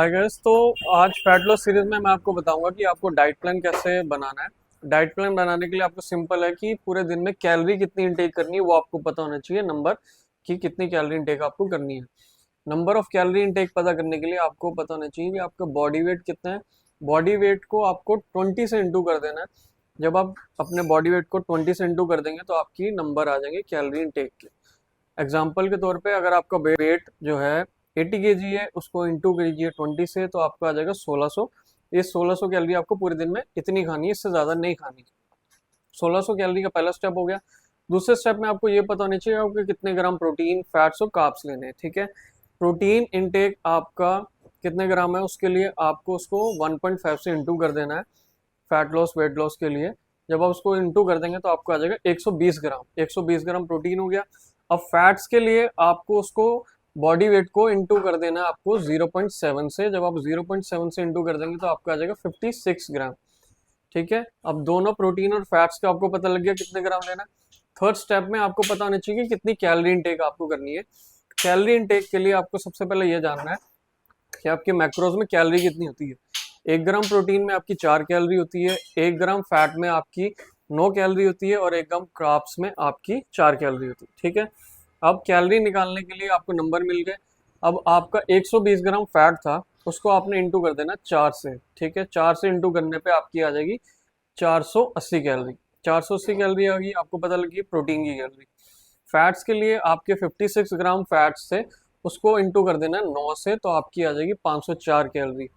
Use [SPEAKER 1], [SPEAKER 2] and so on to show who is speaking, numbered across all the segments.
[SPEAKER 1] Hi guys, तो आज fat loss series में मैं आपको बताऊंगा कि आपको डाइट प्लान कैसे बनाना है। डाइट प्लान बनाने के लिए आपको सिंपल है कि पूरे दिन में कैलोरी कितनी इंटेक करनी है वो आपको पता होना चाहिए। नंबर कि कितनी कैलोरी इंटेक आपको करनी है। नंबर ऑफ कैलोरी इंटेक पता करने के लिए आपको पता होना चाहिए कि आपका बॉडी वेट कितना है। बॉडी वेट को आपको 20 से इंटू कर देना है। जब आप अपने बॉडी वेट को 20 से इंटू कर देंगे तो आपकी नंबर आ जाएंगे कैलोरी इंटेक के। एग्जाम्पल के तौर पे अगर आपका वेट जो है 80 kg है, उसको इंटू कीजिए 20 से तो आपका आ जाएगा 1600। ये 1600 कैलोरी आपको पूरे दिन में इतनी खानी है, इससे ज़्यादा नहीं खानी। 1600 कैलोरी का पहला स्टेप हो गया। दूसरे स्टेप में आपको ये पता होना चाहिए आपको कितने ग्राम प्रोटीन, फैट्स और कार्ब्स लेने हैं। ठीक है, प्रोटीन इनटेक आपका कितने ग्राम है उसके लिए आपको उसको 1.5 से इंटू कर देना है। फैट लॉस वेट लॉस के लिए जब आप उसको इंटू कर देंगे तो आपको आ जाएगा 120 ग्राम। 120 ग्राम प्रोटीन हो गया। अब फैट्स के लिए आपको उसको बॉडी वेट को इंटू कर देना है आपको 0.7 से। जब आप 0.7 से इंटू कर देंगे तो आपको आ जाएगा 56 ग्राम। ठीक है, अब दोनों प्रोटीन और फैट्स का आपको पता लग गया कितने ग्राम लेना है। थर्ड स्टेप में आपको पता होना चाहिए कि कितनी कैलोरी इंटेक आपको करनी है। कैलोरी इंटेक के लिए आपको सबसे पहले ये जानना है कि आपके मैक्रोज में कैलोरी कितनी होती है। 1 ग्राम प्रोटीन में आपकी 4 कैलोरी होती है, 1 ग्राम फैट में आपकी 9 कैलोरी होती है और 1 ग्राम कार्ब्स में आपकी 4 कैलोरी होती है। ठीक है, अब कैलोरी निकालने के लिए आपको नंबर मिल गए। अब आपका 120 ग्राम फैट था, उसको आपने इंटू कर देना 4 से। ठीक है, 4 से इंटू करने पे आपकी आ जाएगी 480 कैलोरी। 480 कैलोरी आ गई, आपको पता लगी प्रोटीन की कैलोरी। फैट्स के लिए आपके 56 ग्राम फैट्स से उसको इंटू कर देना 9 से तो आपकी आ जाएगी 504 कैलोरी।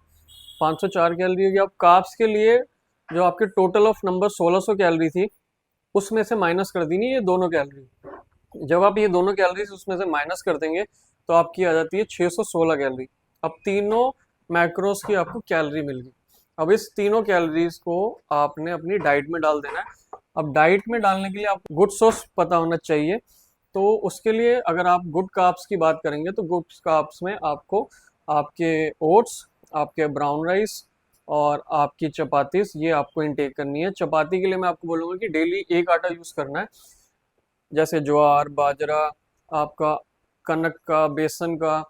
[SPEAKER 1] 504 कैलोरी होगी। अब कार्ब्स के लिए जो आपके टोटल ऑफ नंबर 1600 कैलोरी थी उसमें से माइनस कर देनी ये दोनों कैलोरी। जब आप ये दोनों कैलोरीज उसमें से माइनस कर देंगे तो आपकी आ जाती है 616 कैलोरी। अब तीनों मैक्रोस की आपको कैलोरी मिल गई। अब इस तीनों कैलोरीज को आपने अपनी डाइट में डाल देना है। अब डाइट में डालने के लिए आपको गुड सोर्स पता होना चाहिए। तो उसके लिए अगर आप गुड कार्ब्स की बात करेंगे तो गुड कार्ब्स में आपको आपके ओट्स, आपके ब्राउन राइस और आपकी चपातीस ये आपको इनटेक करनी है। चपाती के लिए मैं आपको बोलूँगा कि डेली एक आटा यूज़ करना है, जैसे ज्वार, बाजरा, आपका कनक का, बेसन का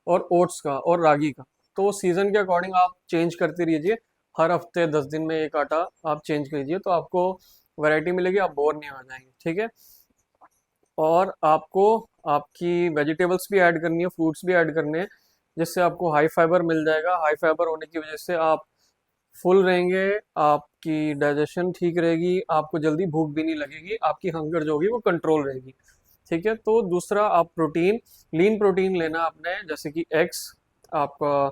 [SPEAKER 1] और ओट्स का और रागी का। तो सीज़न के अकॉर्डिंग आप चेंज करते रहिए। हर हफ्ते 10 दिन में एक आटा आप चेंज कीजिए तो आपको वैरायटी मिलेगी, आप बोर नहीं हो जाएंगे। ठीक है, और आपको आपकी वेजिटेबल्स भी ऐड करनी है, फ्रूट्स भी ऐड करने हैं, जिससे आपको हाई फाइबर मिल जाएगा। हाई फाइबर होने की वजह से आप फुल रहेंगे, आपकी डाइजेशन ठीक रहेगी, आपको जल्दी भूख भी नहीं लगेगी, आपकी हंगर जो होगी वो कंट्रोल रहेगी। ठीक है, तो दूसरा आप प्रोटीन, लीन प्रोटीन लेना आपने, जैसे कि एग्स, आपका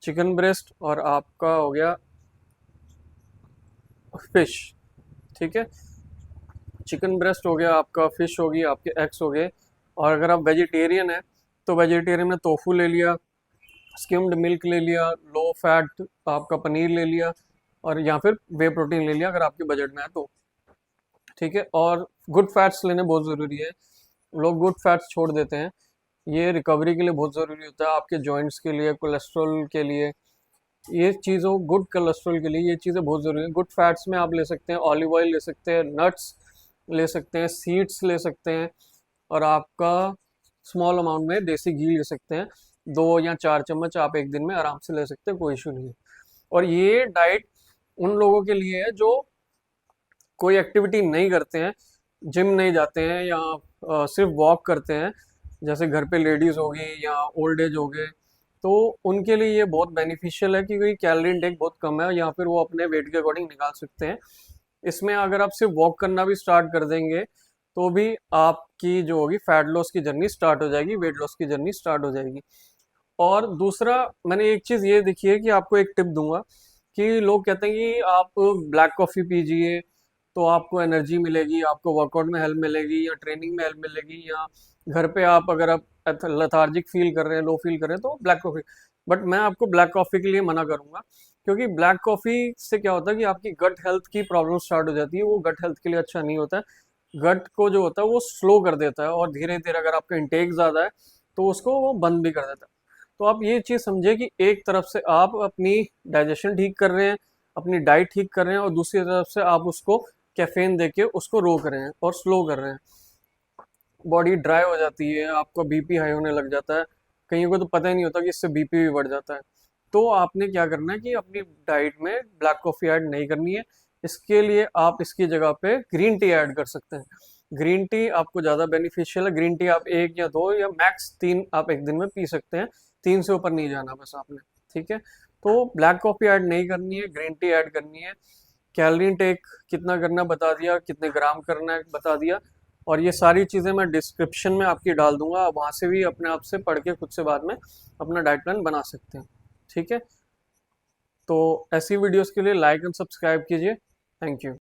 [SPEAKER 1] चिकन ब्रेस्ट और आपका हो गया फिश। ठीक है, चिकन ब्रेस्ट हो गया, आपका फिश होगी, आपके एग्स हो गए। और अगर आप वेजिटेरियन है तो वेजिटेरियन में टोफू ले लिया, स्किम्ड मिल्क ले लिया, लो फैट आपका पनीर ले लिया और या फिर वे प्रोटीन ले लिया अगर आपके बजट में है तो। ठीक है, और गुड फैट्स लेने बहुत ज़रूरी है। लोग गुड फैट्स छोड़ देते हैं, ये रिकवरी के लिए बहुत ज़रूरी होता है, आपके जॉइंट्स के लिए, कोलेस्ट्रॉल के लिए, ये चीज़ों गुड कोलेस्ट्रॉल के लिए ये चीज़ें बहुत ज़रूरी है। गुड फैट्स में आप ले सकते हैं ऑलिव ऑयल, ले सकते हैं नट्स, ले सकते हैं सीड्स, ले सकते हैं और आपका स्मॉल अमाउंट में देसी घी ले सकते हैं। 2 या 4 चम्मच आप एक दिन में आराम से ले सकते हैं, कोई इशू नहीं है। और ये डाइट उन लोगों के लिए है जो कोई एक्टिविटी नहीं करते हैं, जिम नहीं जाते हैं या सिर्फ वॉक करते हैं, जैसे घर पे लेडीज हो गई या ओल्ड एज हो गए। तो उनके लिए ये बहुत बेनिफिशियल है क्योंकि कैलोरी इंटेक बहुत कम है या फिर वो अपने वेट के अकॉर्डिंग निकाल सकते हैं। इसमें अगर आप सिर्फ वॉक करना भी स्टार्ट कर देंगे तो भी आपकी जो होगी फैट लॉस की जर्नी स्टार्ट हो जाएगी, वेट लॉस की जर्नी स्टार्ट हो जाएगी। और दूसरा, मैंने एक चीज़ ये देखी है कि आपको एक टिप दूंगा कि लोग कहते हैं कि आप ब्लैक कॉफ़ी पीजिए तो आपको एनर्जी मिलेगी, आपको वर्कआउट में हेल्प मिलेगी या ट्रेनिंग में हेल्प मिलेगी, या घर पे आप अगर आप लथार्जिक फील कर रहे हैं, लो फील कर रहे हैं तो ब्लैक कॉफ़ी। बट मैं आपको ब्लैक कॉफ़ी के लिए मना करूंगा, क्योंकि ब्लैक कॉफ़ी से क्या होता है कि आपकी गट हेल्थ की प्रॉब्लम स्टार्ट हो जाती है, वो गट हेल्थ के लिए अच्छा नहीं होता है। गट को जो होता है वो स्लो कर देता है और धीरे धीरे अगर आपका इंटेक ज़्यादा है तो उसको वो बंद भी कर देता है। तो आप ये चीज़ समझे कि एक तरफ से आप अपनी डाइजेशन ठीक कर रहे हैं, अपनी डाइट ठीक कर रहे हैं और दूसरी तरफ से आप उसको कैफीन देके उसको रोक रहे हैं और स्लो कर रहे हैं। बॉडी ड्राई हो जाती है, आपका बीपी हाई होने लग जाता है, कईयों को तो पता ही नहीं होता कि इससे बीपी भी बढ़ जाता है। तो आपने क्या करना है कि अपनी डाइट में ब्लैक कॉफ़ी ऐड नहीं करनी है। इसके लिए आप इसकी जगह पे ग्रीन टी ऐड कर सकते हैं। ग्रीन टी आपको ज़्यादा बेनिफिशियल है। ग्रीन टी आप 1 या 2 या मैक्स 3 आप एक दिन में पी सकते हैं। 3 से ऊपर नहीं जाना बस आपने। ठीक है, तो ब्लैक कॉफ़ी ऐड नहीं करनी है, ग्रीन टी ऐड करनी है। कैलोरी इनटेक कितना करना बता दिया, कितने ग्राम करना है बता दिया, और ये सारी चीज़ें मैं डिस्क्रिप्शन में आपकी डाल दूंगा। आप वहाँ से भी अपने आप से पढ़ के खुद से बाद में अपना डाइट प्लान बना सकते हैं। ठीक है, तो ऐसी वीडियोस के लिए लाइक एंड सब्सक्राइब कीजिए। Thank you.